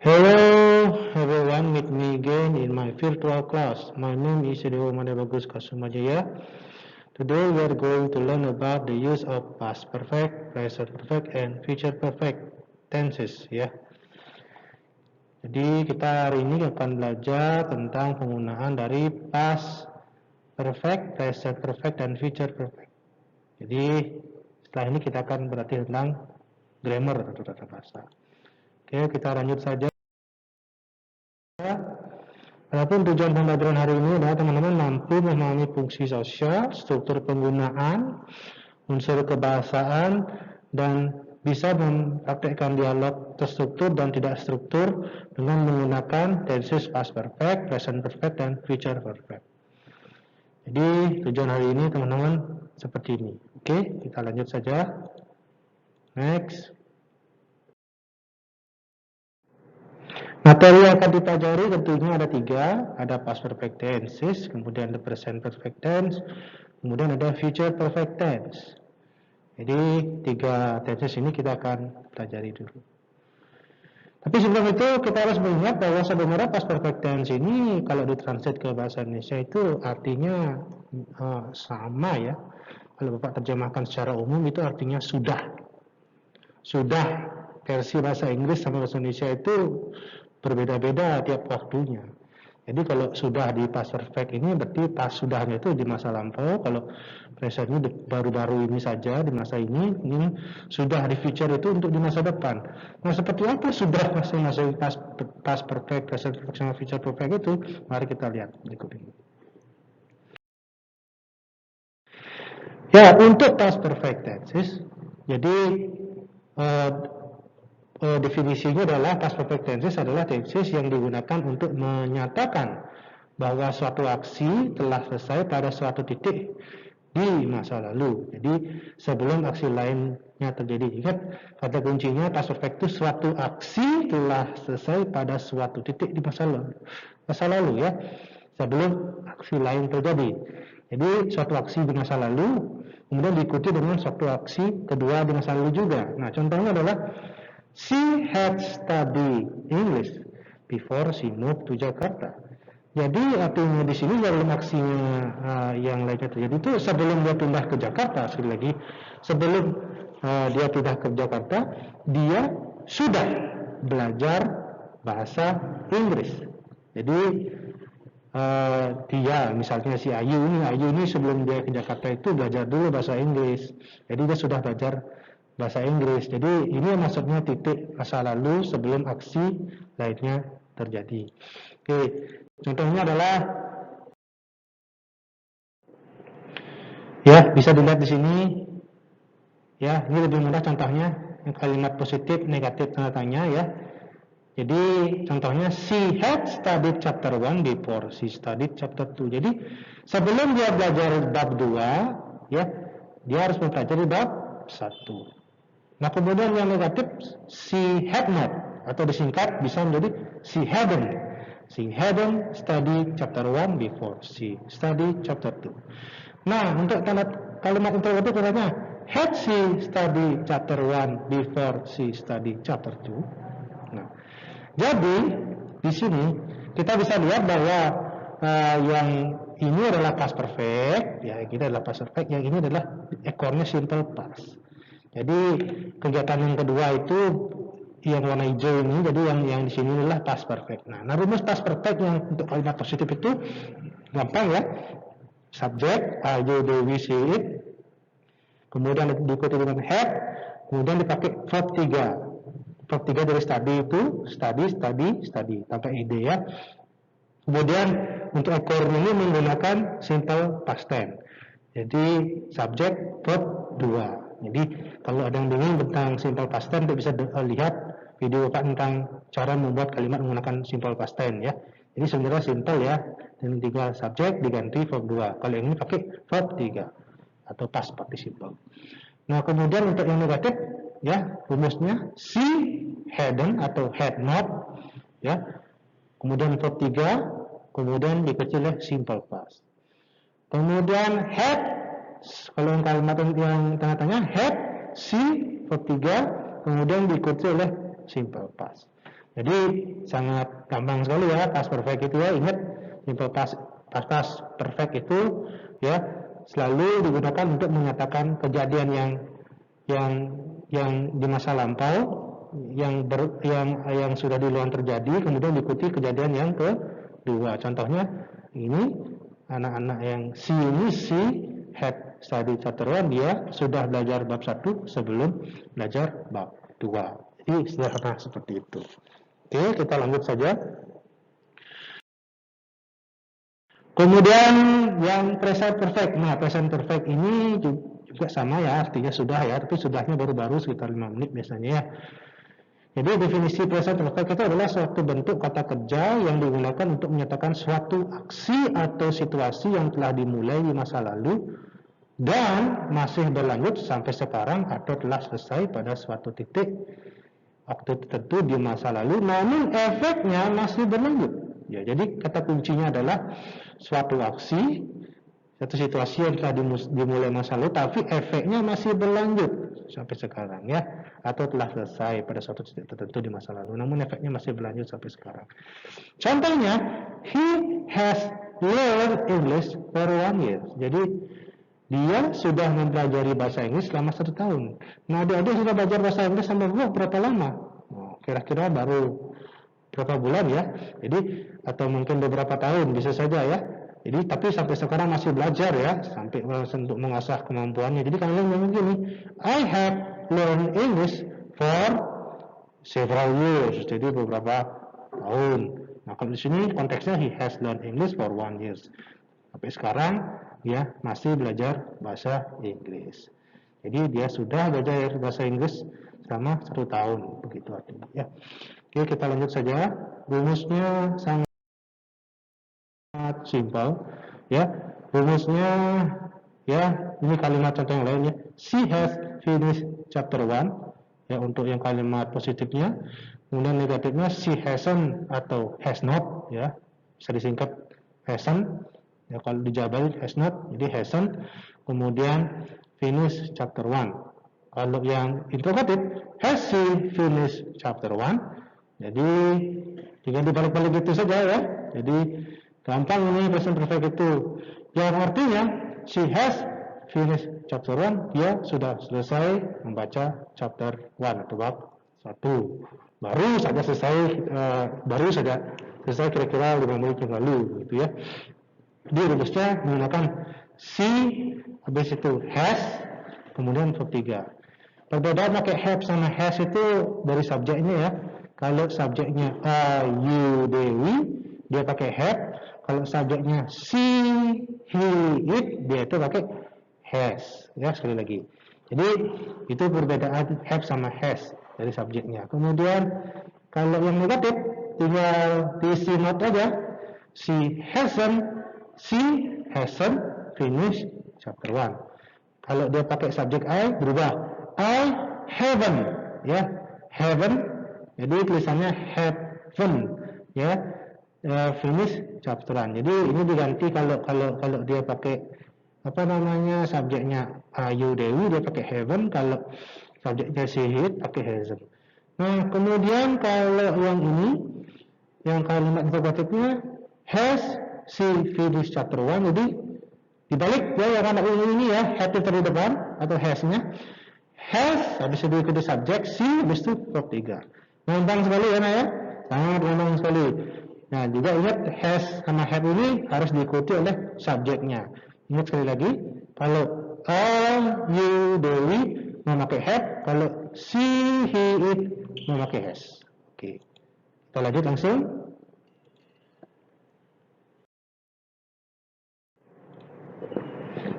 Hello everyone, meet me again in my virtual class. My name is Dewa Bagus Kasumajaya. Today we are going to learn about the use of past perfect, present perfect, and future perfect tenses ya. Jadi kita hari ini akan belajar tentang penggunaan dari past perfect, present perfect, dan future perfect. Jadi setelah ini kita akan berarti tentang grammar atau tata bahasa. Oke, kita lanjut saja. Adapun tujuan pembelajaran hari ini adalah teman-teman mampu memahami fungsi sosial, struktur penggunaan, unsur kebahasaan, dan bisa mempraktekkan dialog terstruktur dan tidak struktur dengan menggunakan tenses past perfect, present perfect, dan future perfect. Jadi tujuan hari ini teman-teman seperti ini. Oke, kita lanjut saja. Next. Materi yang akan dipelajari tentunya ada 3, ada past perfect tenses, kemudian the present perfect tense, kemudian ada future perfect tense. Jadi 3 tenses ini kita akan pelajari dulu. Tapi sebelum itu kita harus mengingat bahwa sebenarnya past perfect tense ini kalau ditranslate ke bahasa Indonesia itu artinya sama ya. Kalau Bapak terjemahkan secara umum itu artinya sudah. Sudah versi bahasa Inggris sama bahasa Indonesia itu berbeda-beda tiap waktunya. Jadi kalau sudah di past perfect ini berarti pas sudahnya itu di masa lampau, kalau presentnya baru-baru ini saja di masa ini sudah di future itu untuk di masa depan. Nah seperti apa sudah masing-masing past perfect, present perfect, sama future perfect itu? Mari kita lihat berikut ini. Ya untuk past perfect tenses, jadi definisinya adalah past perfect tenses adalah tenses yang digunakan untuk menyatakan bahwa suatu aksi telah selesai pada suatu titik di masa lalu. Jadi sebelum aksi lainnya terjadi. Ingat kata kuncinya past perfect itu suatu aksi telah selesai pada suatu titik di masa lalu. Masa lalu ya. Sebelum aksi lain terjadi. Jadi suatu aksi di masa lalu kemudian diikuti dengan suatu aksi kedua di masa lalu juga. Nah, contohnya adalah she had studied English before she moved to Jakarta. Jadi artinya di sini dalam aksinya yang lainnya terjadi itu sebelum dia pindah ke Jakarta, sekali lagi sebelum dia pindah ke Jakarta, dia sudah belajar bahasa Inggris. Jadi dia misalnya si Ayu ini sebelum dia ke Jakarta itu belajar dulu bahasa Inggris. Jadi dia sudah belajar bahasa Inggris. Jadi ini maksudnya titik masa lalu sebelum aksi lainnya terjadi. Oke, contohnya adalah ya bisa dilihat di sini. Ya, ini lebih mudah contohnya kalimat positif, negatif tanda tanya ya. Jadi contohnya she had studied chapter 1 before she studied chapter 2. Jadi sebelum dia belajar bab 2 ya, dia harus mempelajari bab 1. Nah kemudian yang negatif she had not atau disingkat bisa menjadi she hadn't. She hadn't studied chapter 1 before she studied chapter 2. Nah untuk kalimat interrogatif katanya had she studied chapter 1 before she studied chapter 2. Nah, jadi di sini kita bisa lihat bahwa yang ini adalah past perfect, ya ini adalah past perfect, yang ini adalah ekornya simple past. Jadi kegiatan yang kedua itu yang warna hijau ini, jadi yang di sini adalah past perfect. Nah, rumus past perfect yang untuk kalimat positif itu gampang ya. Subjek, I, you, they, we, see it. Kemudian diikuti dengan had, kemudian dipakai verb 3. Verb 3 dari study itu study tanpa ide ya. Kemudian untuk ekornya ini menggunakan simple past tense. Jadi subjek verb 2. Jadi kalau ada yang bingung tentang simple past tense, bisa lihat video Bapak tentang cara membuat kalimat menggunakan simple past tense ya. Jadi sebenarnya simple ya, dan tinggal subjek diganti verb 2. Kalau yang ini pakai verb 3 atau past participle. Nah kemudian untuk yang negatif ya rumusnya she hadn't atau had not ya. Kemudian verb 3, kemudian diikuti oleh simple past. Kemudian had, kalau yang kalimat yang tengah-tengah had, she, verb 3, kemudian diikuti oleh simple past. Jadi sangat gampang sekali ya past perfect itu ya. Ingat simple past perfect itu ya selalu digunakan untuk menyatakan kejadian yang di masa lampau yang sudah duluan terjadi kemudian diikuti kejadian yang kedua. Contohnya ini anak-anak yang si had studied chapter 1, dia sudah belajar bab 1 sebelum belajar bab 2. Jadi sederhana seperti itu. Oke, kita lanjut saja. Kemudian yang present perfect. Nah, present perfect ini juga sama ya, artinya sudah ya, tapi sudahnya baru-baru sekitar 5 menit biasanya ya. Jadi definisi present perfect itu adalah suatu bentuk kata kerja yang digunakan untuk menyatakan suatu aksi atau situasi yang telah dimulai di masa lalu dan masih berlanjut sampai sekarang atau telah selesai pada suatu titik waktu tertentu di masa lalu, namun efeknya masih berlanjut. Ya, jadi kata kuncinya adalah suatu aksi, satu situasi yang telah dimulai masa lalu, tapi efeknya masih berlanjut sampai sekarang ya, atau telah selesai pada suatu titik tertentu di masa lalu, namun efeknya masih berlanjut sampai sekarang. Contohnya, he has learned English for 1 year. Jadi dia sudah mempelajari bahasa Inggris selama 1 tahun. Nah, adik-adik sudah belajar bahasa Inggris sama berapa lama? Oh, kira-kira baru berapa bulan ya? Jadi atau mungkin beberapa tahun bisa saja ya. Jadi tapi sampai sekarang masih belajar ya, sampai untuk mengasah kemampuannya. Jadi kalian ngomong gini, I have learned English for several years. Jadi beberapa tahun. Nah, kalau di sini konteksnya he has learned English for 1 year. Sampai sekarang dia masih belajar bahasa Inggris. Jadi dia sudah belajar bahasa Inggris selama 1 tahun, begitu artinya ya. Oke, kita lanjut saja. Rumusnya sangat simpel ya. Rumusnya ya, ini kalimat contoh yang lain ya. She has finished chapter 1 ya untuk yang kalimat positifnya. Kemudian negatifnya she hasn't atau has not ya. Bisa disingkat hasn't. Ya, kalau dijabarin has not, jadi hasn't. Kemudian finish chapter 1. Kalau yang interrogative, has she finished chapter 1? Jadi tinggal dibalik-balik gitu saja ya. Jadi gampang ini present perfect itu. Yang artinya she has finished chapter 1, dia sudah selesai membaca chapter 1 atau bab 1. Baru saja selesai kira-kira 5 menit yang lalu gitu ya. Dia rumusnya menggunakan she, habis itu has, kemudian verb 3. Perbedaan pakai have sama has itu dari subjeknya ya. Kalau subjeknya you, Dewi, dia pakai have. Kalau subjeknya she, he, it, dia itu pakai has. Ya, sekali lagi. Jadi itu perbedaan have sama has dari subjeknya. Kemudian kalau yang negatif tinggal diisi not aja. She hasn't finished chapter 1. Kalau dia pakai subjek I berubah. I haven't ya. Haven't. Jadi tulisannya haven't ya. Finish chapter 1. Jadi ini diganti kalau dia pakai apa namanya subjeknya Ayu Dewi, dia pakai haven't. Kalau subjeknya Sihid pakai hasn't. Nah, kemudian kalau yang ini yang kalimat interrogatifnya has she finished chapter 1, jadi dibalik ya yang anak ini ya, have itu di depan atau has-nya. Has habis itu diikuti subjek, she habis itu verb 3. Gampang sekali ya Naya, sangat gampang sekali. Nah, juga ingat has sama have ini harus diikuti oleh subjeknya. Ingat sekali lagi, kalau you, Dewi memakai have, kalau she, he, it memakai has. Oke. Kita lanjut langsung.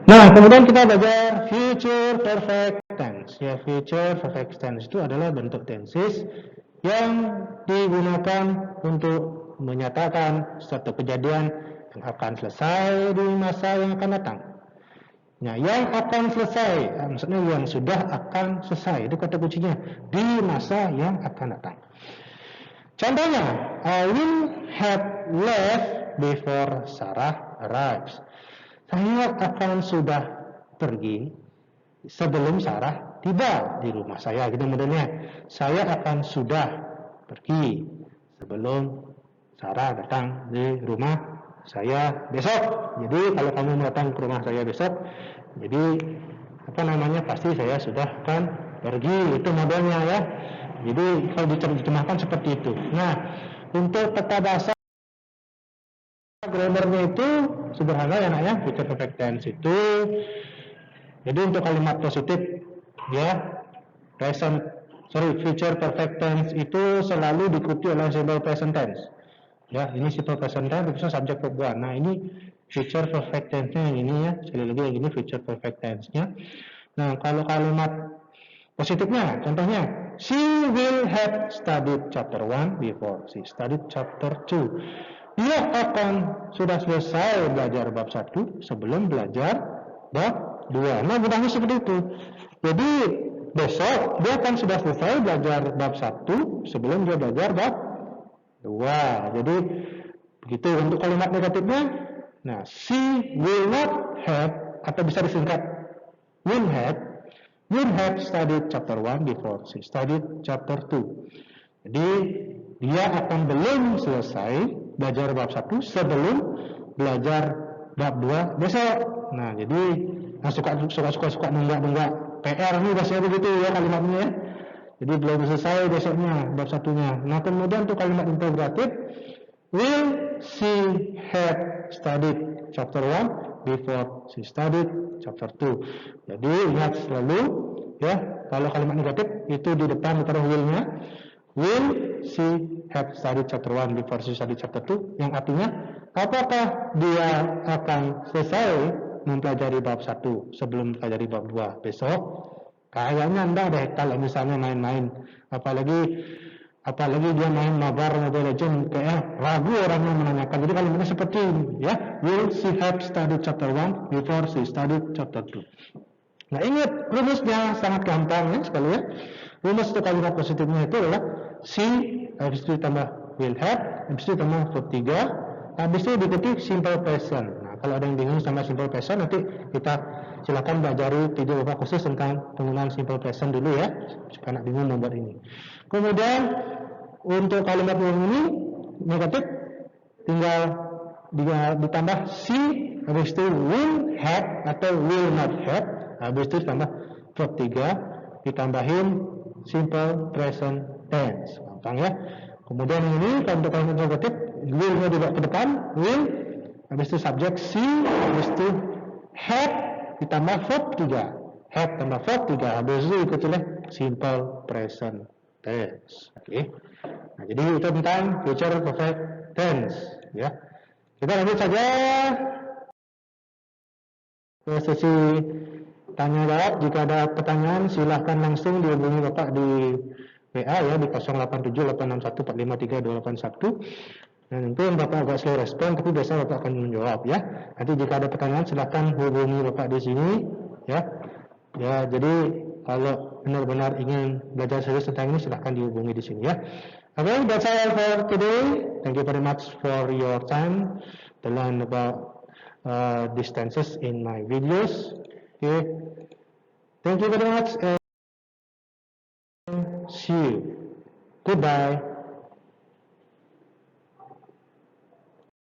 Nah, kemudian kita belajar future perfect tense. Ya, future perfect tense itu adalah bentuk tenses yang digunakan untuk menyatakan suatu kejadian yang akan selesai di masa yang akan datang. Nah, yang akan selesai, maksudnya yang sudah akan selesai, itu kata kuncinya, di masa yang akan datang. Contohnya, I will have left before Sarah arrives. Saya akan sudah pergi sebelum Sarah tiba di rumah saya. Gitu modelnya. Saya akan sudah pergi sebelum Sarah datang di rumah saya besok. Jadi kalau kamu datang ke rumah saya besok, jadi pasti saya sudah akan pergi, itu modelnya ya. Jadi kalau diterjemahkan seperti itu. Nah, untuk tata bahasa grammarnya itu sederhana ya nak ya, future perfect tense itu. Jadi untuk kalimat positif ya, future perfect tense itu selalu diikuti oleh simple present tense. Ya, ini simple present tense itu subjek verb 1. Nah, ini future perfect tense-nya yang ini ya. Sekali lagi yang ini future perfect tense-nya. Nah, kalau kalimat positifnya, contohnya, she will have studied chapter 1 before she studied chapter 2. Dia akan sudah selesai belajar bab 1 sebelum belajar bab 2. Nah, mudahnya seperti itu. Jadi, besok dia akan sudah selesai belajar bab 1 sebelum dia belajar bab 2. Jadi, begitu untuk kalimat negatifnya. Nah, she will not have, atau bisa disingkat will have studied chapter 1 before she studied chapter 2. Jadi dia akan belum selesai belajar bab 1 sebelum belajar bab 2 besok. Nah, jadi suka nunggak PR nih biasanya begitu ya kalimatnya ya. Jadi belum selesai besoknya bab 1-nya. Nah, kemudian untuk kalimat integratif, will she have studied chapter 1 before she studied chapter 2. Jadi ingat selalu ya, kalau kalimat negatif itu di depan ditaruh will-nya. Will she have studied chapter 1 before she studied chapter 2, yang artinya apakah dia akan selesai mempelajari bab 1 sebelum mempelajari bab 2 besok? Kayaknya enggak deh kalau misalnya main-main, apalagi dia main mabar Mobile Legends, kayak ragu orang yang menanyakan. Jadi kalimatnya seperti ini ya, will she have studied chapter 1 before she studied chapter 2. Nah, ingat rumusnya sangat gampang ya sekali ya. Rumus untuk kalimat positifnya itu adalah she, habis itu ditambah will have, habis itu ditambah verb 3, habis itu diikuti simple present. Nah, kalau ada yang bingung sama simple present, nanti kita silakan pelajari video Bapak khusus tentang penggunaan simple present dulu ya, supaya anak bingung membuat ini. Kemudian untuk kalimat yang ini negatif, tinggal ditambah she, habis itu will have atau will not have, habis itu ditambah verb 3, ditambahin simple present tense. Gampang ya. Kemudian ini kalau untuk kalimat negatif, will-nya dibawa ke depan, will, habis itu subjek she, habis itu have ditambah verb 3, have tambah verb 3, habis itu ikuti oleh simple present tense. Oke. Nah, jadi itu tentang future perfect tense ya. Kita lanjut saja ke sesi tanya jawab. Jika ada pertanyaan silahkan langsung dihubungi Bapak di WA ya, di 087861453281. Dan itu Bapak agak slow respon, tapi biasa Bapak akan menjawab ya. Nanti jika ada pertanyaan silahkan hubungi Bapak di sini ya. Ya, jadi kalau benar-benar ingin belajar serius tentang ini silahkan dihubungi di sini ya. Okay, that's all for today. Thank you very much for your time to learn about these tenses in my videos. Okay, thank you very much and see you. Goodbye.